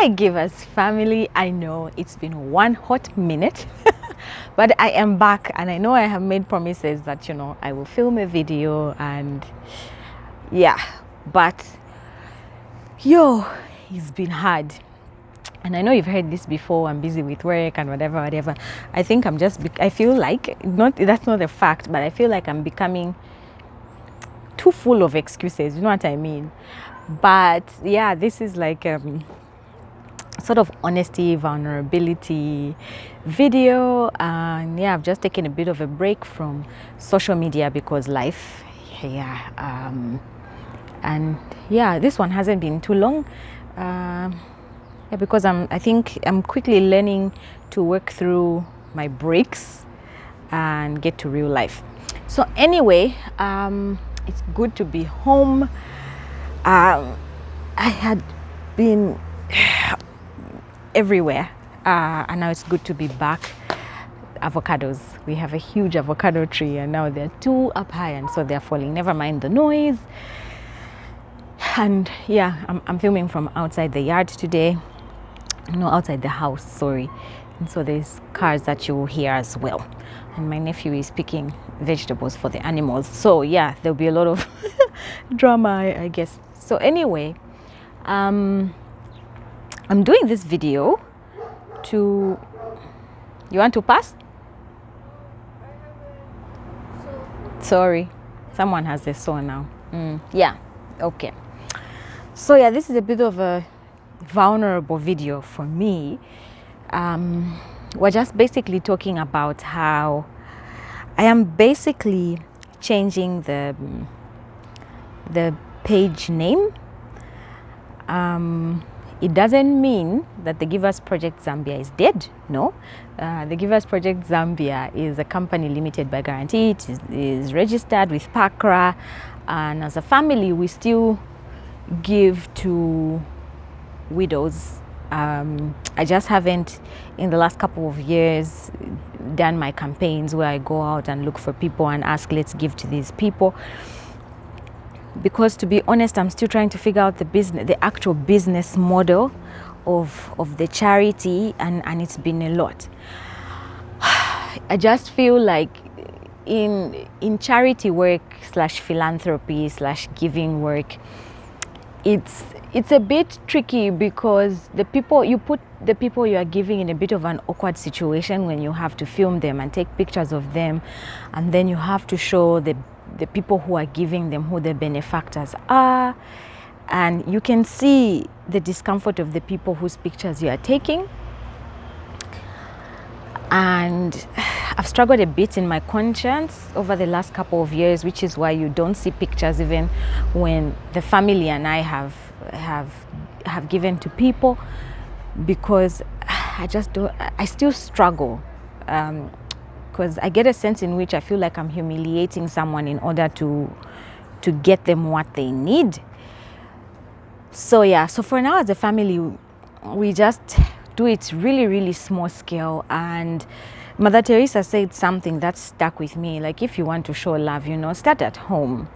Hi Givers family, I know it's been one hot minute but I am back, and I know I have made promises that I will film a video, and yeah, but it's been hard. And I know you've heard this before, I'm busy with work and whatever. I think I feel like, that's not a fact, but I feel like I'm becoming too full of excuses, you know what I mean? But yeah, this is like sort of honesty, vulnerability video, and yeah, I've just taken a bit of a break from social media because life, and yeah, this one hasn't been too long, because I think I'm quickly learning to work through my breaks and get to real life. So anyway, it's good to be home. I had been everywhere, and now it's good to be back. Avocados, we have a huge avocado tree, and now they're two up high, and so they're falling. Never mind the noise. And yeah, I'm filming from outside the yard today, outside the house, sorry. And so there's cars that you will hear as well, and my nephew is picking vegetables for the animals, so yeah, there'll be a lot of drama, I guess. So anyway, I'm doing this video to... You want to pass? Sorry, someone has a saw now. Yeah, okay. So yeah, this is a bit of a vulnerable video for me. We're just basically talking about how I am basically changing the page name. It doesn't mean that the Givers Project Zambia is dead. No, the Givers Project Zambia is a company limited by guarantee. It is registered with PACRA, and as a family we still give to widows. I just haven't, in the last couple of years, done my campaigns where I go out and look for people and ask, let's give to these people. Because to be honest, I'm still trying to figure out the actual business model of the charity, and it's been a lot. I just feel like in charity work / philanthropy / giving work, it's a bit tricky, because you put the people you are giving in a bit of an awkward situation when you have to film them and take pictures of them, and then you have to show the people who are giving them who the benefactors are, and you can see the discomfort of the people whose pictures you are taking. And I've struggled a bit in my conscience over the last couple of years, which is why you don't see pictures even when the family and I have given to people, because I still struggle, because I get a sense in which I feel like I'm humiliating someone in order to get them what they need. So yeah, so for now as a family, we just do it really, really small scale. And Mother Teresa said something that stuck with me, like, if you want to show love, start at home.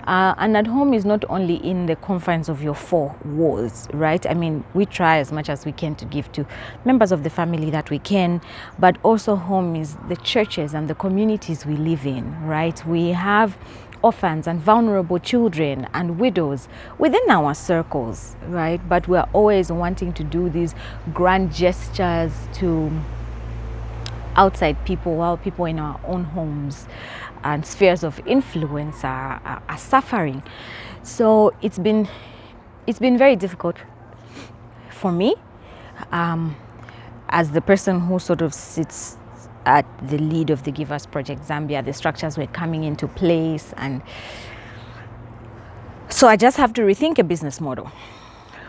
And at home is not only in the confines of your four walls, right? I mean, we try as much as we can to give to members of the family that we can, but also home is the churches and the communities we live in, right? We have orphans and vulnerable children and widows within our circles, right? But we're always wanting to do these grand gestures to outside people, while people in our own homes and spheres of influence are suffering. So it's been very difficult for me, as the person who sort of sits at the lead of the Givers Project Zambia. The structures were coming into place, and so I just have to rethink a business model,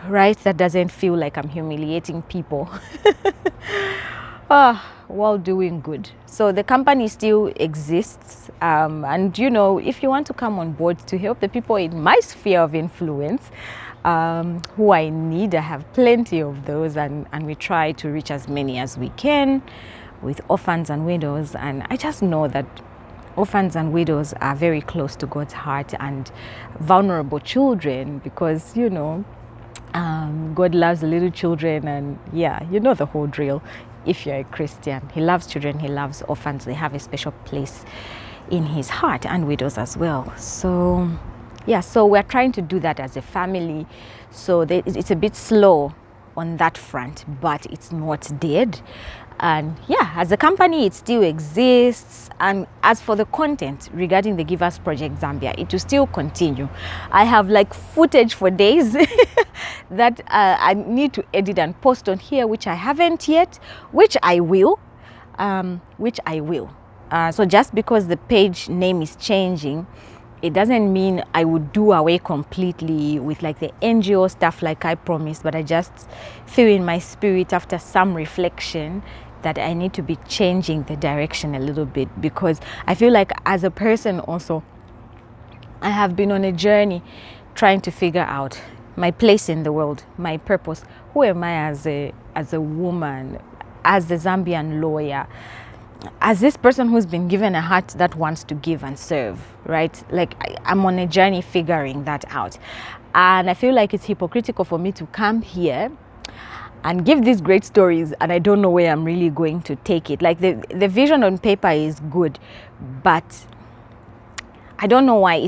right, that doesn't feel like I'm humiliating people while doing good. So the company still exists, and if you want to come on board to help the people in my sphere of influence, who I need, I have plenty of those, and we try to reach as many as we can with orphans and widows. And I just know that orphans and widows are very close to God's heart, and vulnerable children, because God loves the little children, and yeah, you know the whole drill. If you're a Christian, He loves children, He loves orphans. They have a special place in His heart, and widows as well. So yeah, so we're trying to do that as a family. So it's a bit slow on that front, but it's not dead. And yeah, as a company, it still exists. And as for the content regarding the Givers Project Zambia, it will still continue. I have like footage for days that I need to edit and post on here, which I haven't yet, which I will. So just because the page name is changing, it doesn't mean I would do away completely with like the NGO stuff like I promised, but I just feel in my spirit after some reflection that I need to be changing the direction a little bit, because I feel like as a person also, I have been on a journey trying to figure out my place in the world, my purpose. Who am I as a woman, as a Zambian lawyer, as this person who's been given a heart that wants to give and serve, right? Like I'm on a journey figuring that out. And I feel like it's hypocritical for me to come here and give these great stories and I don't know where I'm really going to take it. Like the vision on paper is good, but I don't know why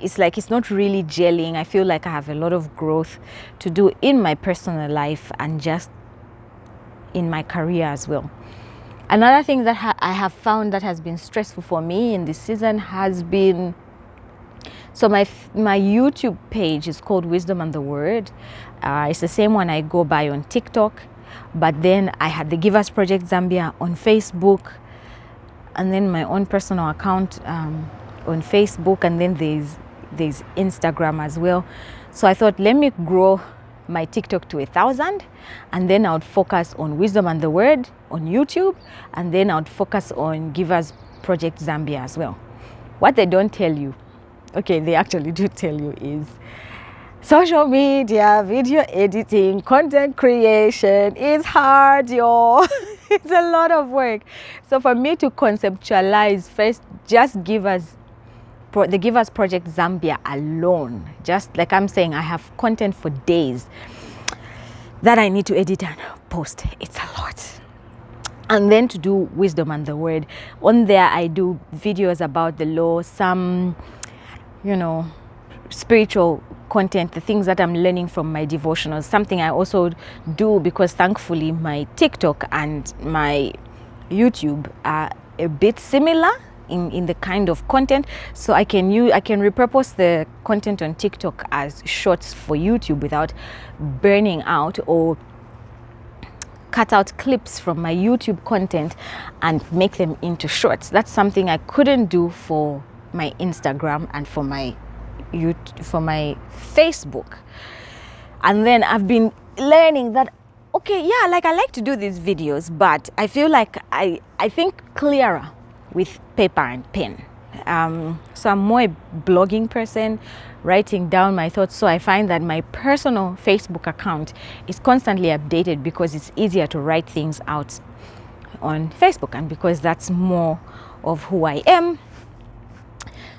it's like it's not really gelling. I feel like I have a lot of growth to do in my personal life and just in my career as well. Another thing that I have found that has been stressful for me in this season has been, so my YouTube page is called Wisdom and the Word. It's the same one I go by on TikTok, but then I had the Givers Project Zambia on Facebook, and then my own personal account on Facebook, and then there's Instagram as well. So I thought, let me grow my TikTok to 1,000, and then I would focus on Wisdom and the Word on YouTube, and then I would focus on Givers Project Zambia as well. What they don't tell you, okay, they actually do tell you, is social media, video editing, content creation is hard, y'all. It's a lot of work. So for me to conceptualize first, just the Givers Project Zambia alone, just like I'm saying, I have content for days that I need to edit and post. It's a lot. And then to do Wisdom and the Word. On there, I do videos about the law, some, spiritual content, the things that I'm learning from my devotionals, something I also do because thankfully my TikTok and my YouTube are a bit similar in the kind of content, so I can repurpose the content on TikTok as shorts for YouTube without burning out, or cut out clips from my YouTube content and make them into shorts. That's something I couldn't do for my Instagram and for my Facebook. And then I've been learning that, okay, yeah, like I like to do these videos, but I feel like I think clearer with paper and pen. So I'm more a blogging person, writing down my thoughts. So I find that my personal Facebook account is constantly updated because it's easier to write things out on Facebook, and because that's more of who I am.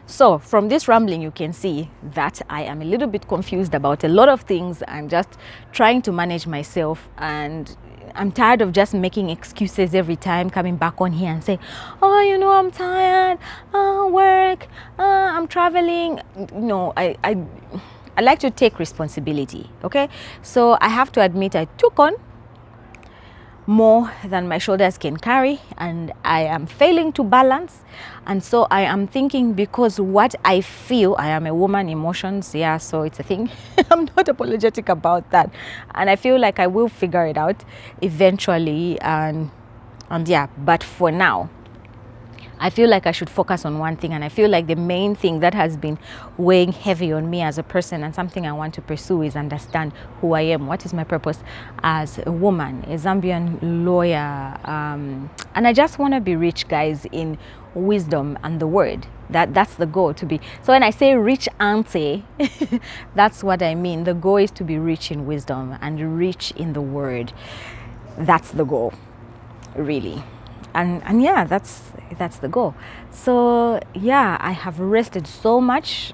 So from this rambling, you can see that I am a little bit confused about a lot of things. I'm just trying to manage myself, and I'm tired of just making excuses every time coming back on here and say, oh, I'm tired, work, I'm traveling. No, I like to take responsibility, okay? So I have to admit I took on more than my shoulders can carry, and I am failing to balance. And so I am thinking, because what I feel, I am a woman, emotions, yeah, so it's a thing. I'm not apologetic about that, and I feel like I will figure it out eventually, and yeah, but for now I feel like I should focus on one thing, and I feel like the main thing that has been weighing heavy on me as a person and something I want to pursue is understand who I am. What is my purpose as a woman, a Zambian lawyer, and I just want to be rich, guys, in wisdom and the word. That's the goal, to be. So when I say rich auntie, that's what I mean. The goal is to be rich in wisdom and rich in the word. That's the goal, really. And yeah, that's the goal. So yeah, I have rested so much.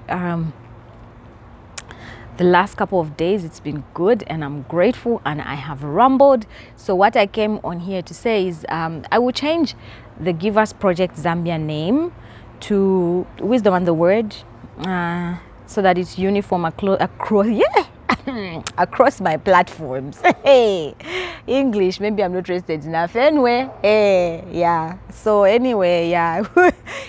the last couple of days it's been good, and I'm grateful, and I have rumbled. So what I came on here to say is I will change the Givers Project Zambia name to Wisdom and the Word, so that it's uniform across across my platforms. Hey, English, maybe I'm not interested enough. Anyway, hey, yeah. So anyway, yeah,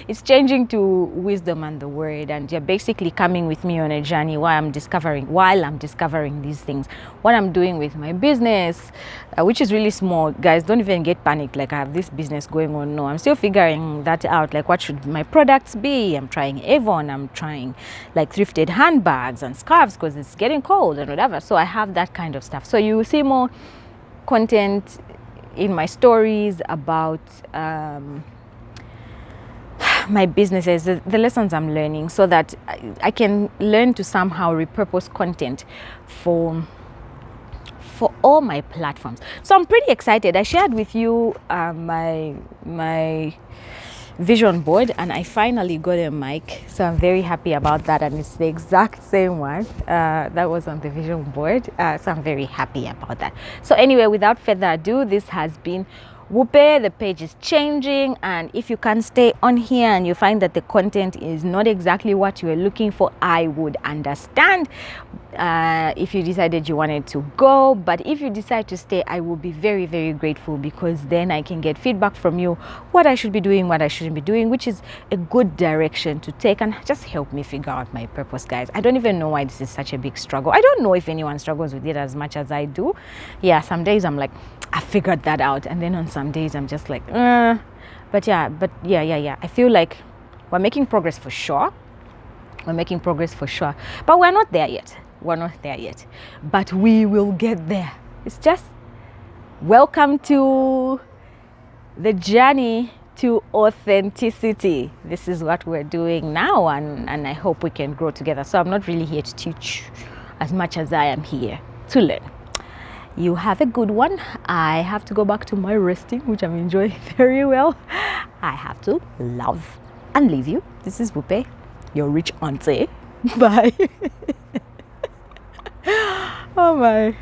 it's changing to Wisdom and the Word, and you're basically coming with me on a journey while I'm discovering these things. What I'm doing with my business, which is really small, guys. Don't even get panicked. Like, I have this business going on. No, I'm still figuring that out. Like, what should my products be? I'm trying Avon. I'm trying like thrifted handbags and scarves because it's getting cold and whatever. So I have that kind of stuff. So you will see more content in my stories about my businesses, the lessons I'm learning, so that I can learn to somehow repurpose content for all my platforms. So I'm pretty excited. I shared with you my vision board, and I finally got a mic, so I'm very happy about that, and it's the exact same one that was on the vision board, so I'm very happy about that. So anyway, without further ado, this has been Whoope. The page is changing, and if you can stay on here and you find that the content is not exactly what you were looking for, I would understand. If you decided you wanted to go, but if you decide to stay, I will be very, very grateful, because then I can get feedback from you, what I should be doing, what I shouldn't be doing, which is a good direction to take, and just help me figure out my purpose, guys. I don't even know why this is such a big struggle. I don't know if anyone struggles with it as much as I do. Yeah, some days I'm like, I figured that out, and then on some days I'm just like, but yeah, I feel like we're making progress for sure. We're making progress for sure, but we're not there yet. But we will get there. It's just welcome to the journey to authenticity. This is what we're doing now, and I hope we can grow together. So I'm not really here to teach as much as I am here to learn. You have a good one. I have to go back to my resting, which I'm enjoying very well. I have to love and leave you. This is Whoope, your rich auntie. Bye. Oh my.